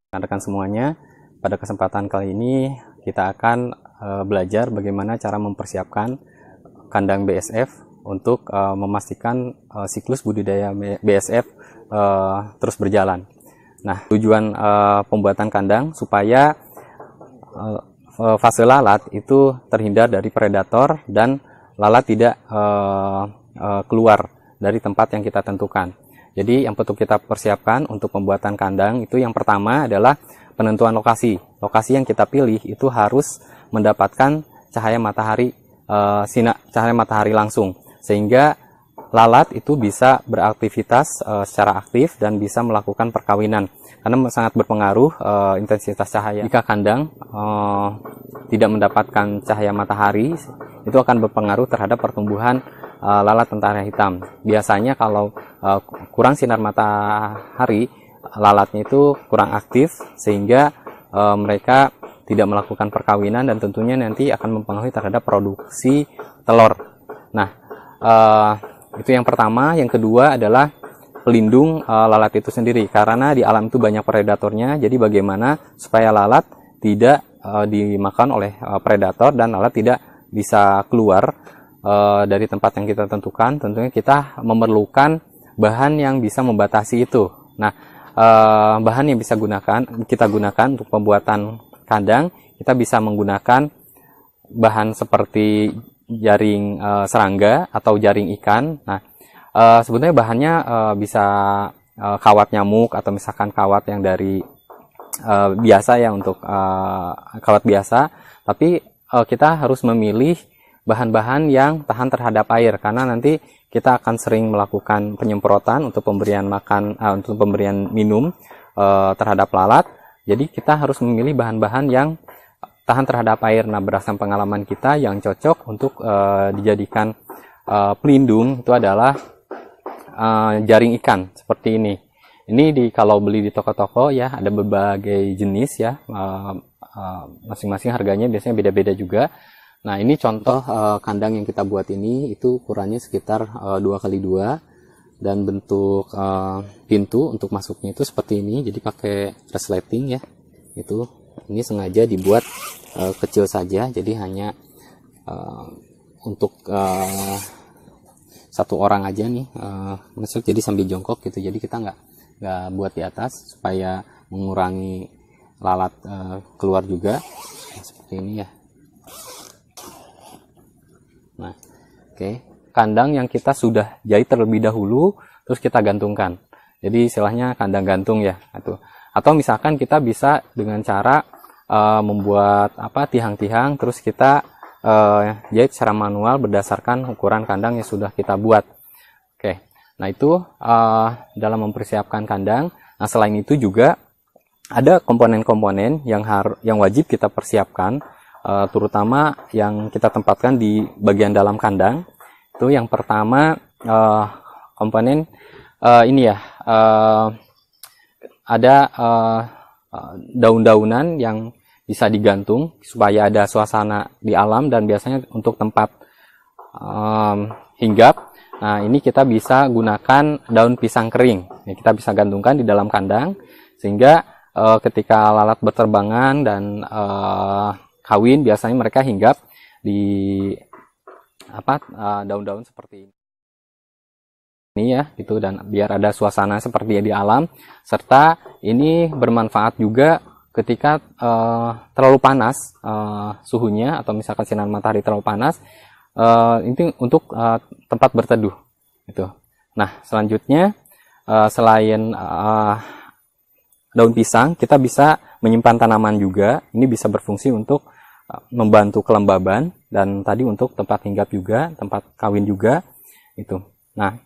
Rekan-rekan semuanya, pada kesempatan kali ini kita akan belajar bagaimana cara mempersiapkan kandang BSF untuk memastikan siklus budidaya BSF terus berjalan. Nah, tujuan pembuatan kandang supaya fase lalat itu terhindar dari predator dan lalat tidak keluar dari tempat yang kita tentukan. Jadi yang perlu kita persiapkan untuk pembuatan kandang itu yang pertama adalah penentuan lokasi. Lokasi yang kita pilih itu harus mendapatkan cahaya matahari cahaya matahari langsung, sehingga lalat itu bisa beraktivitas secara aktif dan bisa melakukan perkawinan. Karena sangat berpengaruh intensitas cahaya. Jika kandang tidak mendapatkan cahaya matahari, itu akan berpengaruh terhadap pertumbuhan lalat tentara hitam. Biasanya kalau kurang sinar matahari, lalatnya itu kurang aktif sehingga mereka tidak melakukan perkawinan dan tentunya nanti akan mempengaruhi terhadap produksi telur. Nah, itu yang pertama. Yang kedua adalah pelindung lalat itu sendiri, karena di alam itu banyak predatornya. Jadi bagaimana supaya lalat tidak dimakan oleh predator dan lalat tidak bisa keluar dari tempat yang kita tentukan. Tentunya kita memerlukan bahan yang bisa membatasi itu. Nah, bahan yang bisa kita gunakan untuk pembuatan kandang, kita bisa menggunakan bahan seperti jaring serangga atau jaring ikan. Nah, sebenarnya bahannya bisa kawat nyamuk atau misalkan kawat yang dari biasa ya, untuk kawat biasa. Tapi kita harus memilih bahan-bahan yang tahan terhadap air, karena nanti kita akan sering melakukan penyemprotan untuk pemberian makan, untuk pemberian minum terhadap lalat. Jadi kita harus memilih bahan-bahan yang tahan terhadap air. Nah, berdasarkan pengalaman kita yang cocok untuk dijadikan pelindung itu adalah jaring ikan seperti ini. Ini kalau beli di toko-toko ya, ada berbagai jenis ya, masing-masing harganya biasanya beda-beda juga. Nah, ini contoh kandang yang kita buat ini, itu ukurannya sekitar 2x2 dan bentuk pintu untuk masuknya itu seperti ini. Jadi pakai resleting ya. Ini sengaja dibuat kecil saja, jadi hanya untuk satu orang aja nih masuk, jadi sambil jongkok gitu. Jadi kita nggak buat di atas supaya mengurangi lalat keluar juga. Seperti ini ya. Nah, oke. Kandang yang kita sudah jahit terlebih dahulu, terus kita gantungkan. Jadi istilahnya kandang gantung ya. Atau misalkan kita bisa dengan cara membuat tiang-tiang, terus kita jahit secara manual berdasarkan ukuran kandang yang sudah kita buat. Oke. Nah, itu dalam mempersiapkan kandang. Nah, selain itu juga ada komponen-komponen yang wajib kita persiapkan, terutama yang kita tempatkan di bagian dalam kandang. Itu yang pertama komponen ini ya, ada daun-daunan yang bisa digantung supaya ada suasana di alam dan biasanya untuk tempat hinggap. Nah, ini kita bisa gunakan daun pisang kering. Ini kita bisa gantungkan di dalam kandang sehingga ketika lalat berterbangan dan kawin, biasanya mereka hinggap di daun-daun seperti ini ya, dan biar ada suasana seperti di alam. Serta ini bermanfaat juga ketika terlalu panas suhunya, atau misalkan sinar matahari terlalu panas, ini untuk tempat berteduh gitu. Nah, selanjutnya selain daun pisang, kita bisa menyimpan tanaman juga. Ini bisa berfungsi untuk membantu kelembaban dan tadi untuk tempat hinggap juga, tempat kawin juga itu. Nah,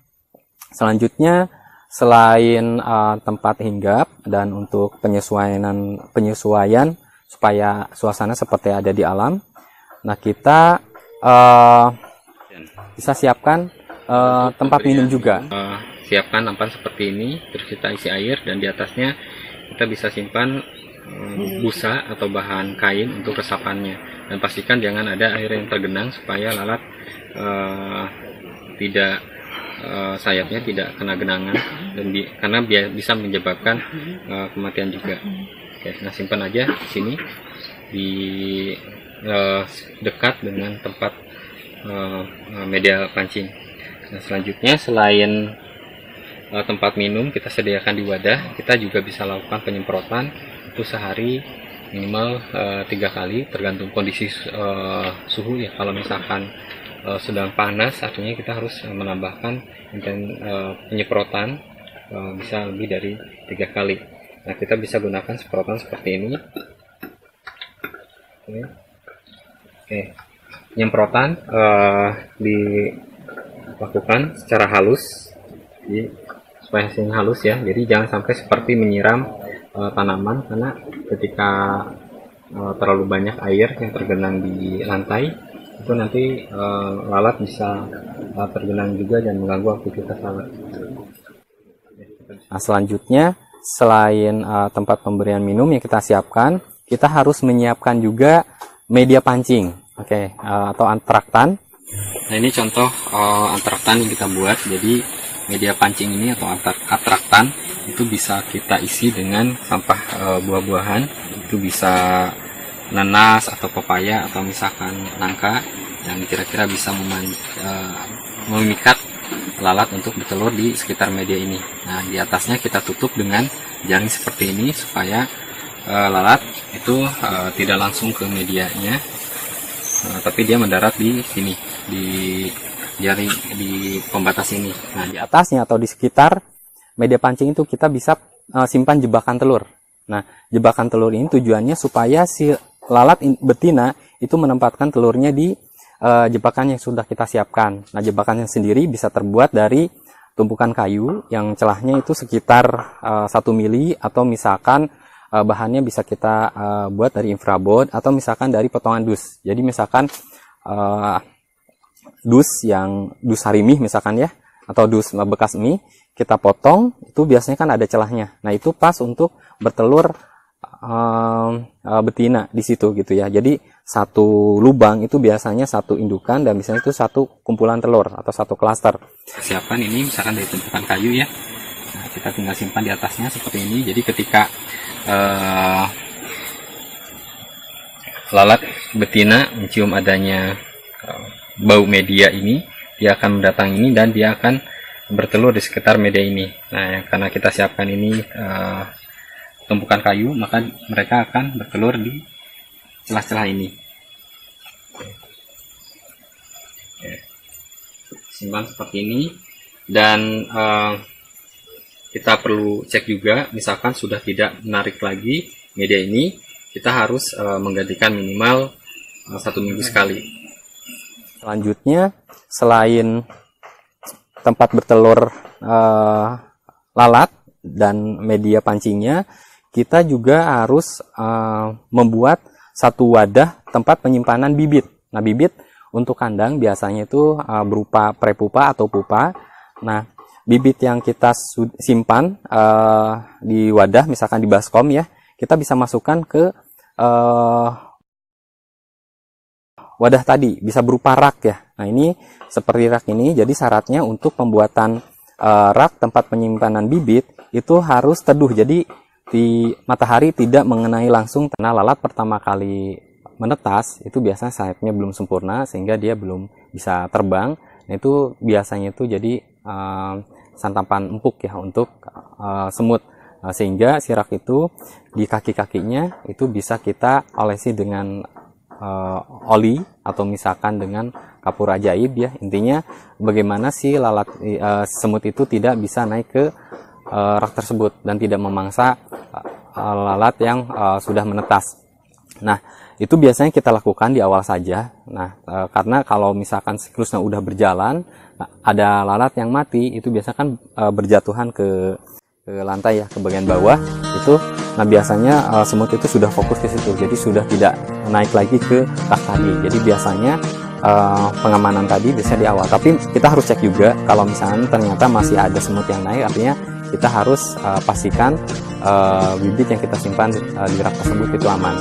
selanjutnya selain tempat hinggap dan untuk penyesuaian supaya suasana seperti ada di alam, nah kita bisa siapkan tempat minum juga. Siapkan nampan seperti ini, terus kita isi air dan di atasnya kita bisa simpan busa atau bahan kain untuk resapannya, dan pastikan jangan ada air yang tergenang supaya lalat tidak sayapnya tidak kena genangan, dan karena bisa menyebabkan kematian juga. Oke, nah simpan aja di sini di dekat dengan tempat media pancing. Nah, selanjutnya selain tempat minum kita sediakan di wadah, kita juga bisa lakukan penyemprotan itu sehari minimal 3 kali tergantung kondisi suhu ya. Kalau misalkan sedang panas, artinya kita harus menambahkan penyemprotan bisa lebih dari 3 kali. Nah, kita bisa gunakan semprotan seperti ini. Oke. Penyemprotan dilakukan secara halus, supaya hasilnya halus ya. Jadi jangan sampai seperti menyiram tanaman, karena ketika terlalu banyak air yang tergenang di lantai, itu nanti lalat bisa tergenang juga dan mengganggu aktivitas lalat. Nah, selanjutnya selain tempat pemberian minum yang kita siapkan, kita harus menyiapkan juga media pancing, atau antraktan. Nah, ini contoh antraktan yang kita buat. Jadi media pancing ini atau antraktan itu bisa kita isi dengan sampah buah-buahan, itu bisa nanas atau pepaya atau misalkan nangka yang kira-kira bisa memikat lalat untuk bertelur di sekitar media ini. Nah, di atasnya kita tutup dengan jaring seperti ini supaya lalat itu tidak langsung ke medianya, tapi dia mendarat di sini, di jaring, di pembatas ini. Nah, di atasnya atau di sekitar media pancing itu kita bisa simpan jebakan telur. Nah, jebakan telur ini tujuannya supaya si lalat betina itu menempatkan telurnya di jebakan yang sudah kita siapkan. Nah, jebakannya sendiri bisa terbuat dari tumpukan kayu yang celahnya itu sekitar 1 mili, atau misalkan bahannya bisa kita buat dari infraboard, atau misalkan dari potongan dus. Jadi misalkan dus harimih misalkan ya, atau dus bekas mie, kita potong, itu biasanya kan ada celahnya. Nah, itu pas untuk bertelur betina di situ gitu ya. Jadi satu lubang itu biasanya satu indukan, dan biasanya itu satu kumpulan telur atau satu klaster. Siapkan ini misalkan dari tumpukan kayu ya. Nah, kita tinggal simpan di atasnya seperti ini. Jadi ketika lalat betina mencium adanya bau media ini, dia akan mendatangi ini dan dia akan bertelur di sekitar media ini. Nah, karena kita siapkan ini tumpukan kayu, maka mereka akan bertelur di celah-celah ini. Simpan seperti ini, dan kita perlu cek juga, misalkan sudah tidak menarik lagi media ini, kita harus menggantikan minimal 1 minggu sekali. Selanjutnya, selain tempat bertelur lalat dan media pancingnya, kita juga harus membuat satu wadah tempat penyimpanan bibit. Nah, bibit untuk kandang biasanya itu berupa prepupa atau pupa. Nah, bibit yang kita simpan di wadah, misalkan di baskom ya, kita bisa masukkan ke wadah tadi, bisa berupa rak ya. Nah, ini seperti rak ini, jadi syaratnya untuk pembuatan rak tempat penyimpanan bibit itu harus teduh, jadi di matahari tidak mengenai langsung, karena lalat pertama kali menetas itu biasanya sayapnya belum sempurna sehingga dia belum bisa terbang. Nah, itu biasanya itu jadi santapan empuk ya untuk semut, sehingga si rak itu di kaki-kakinya itu bisa kita olesi dengan oli atau misalkan dengan kapur ajaib ya. Intinya bagaimana si lalat semut itu tidak bisa naik ke rak tersebut dan tidak memangsa lalat yang sudah menetas. Nah, itu biasanya kita lakukan di awal saja. Nah, karena kalau misalkan siklusnya udah berjalan, ada lalat yang mati, itu biasanya kan berjatuhan ke lantai ya, ke bagian bawah itu. Nah, biasanya semut itu sudah fokus ke situ, jadi sudah tidak naik lagi ke rak tadi. Jadi biasanya pengamanan tadi biasanya di awal. Tapi kita harus cek juga kalau misalnya ternyata masih ada semut yang naik, artinya kita harus pastikan bibit yang kita simpan di rak tersebut itu aman.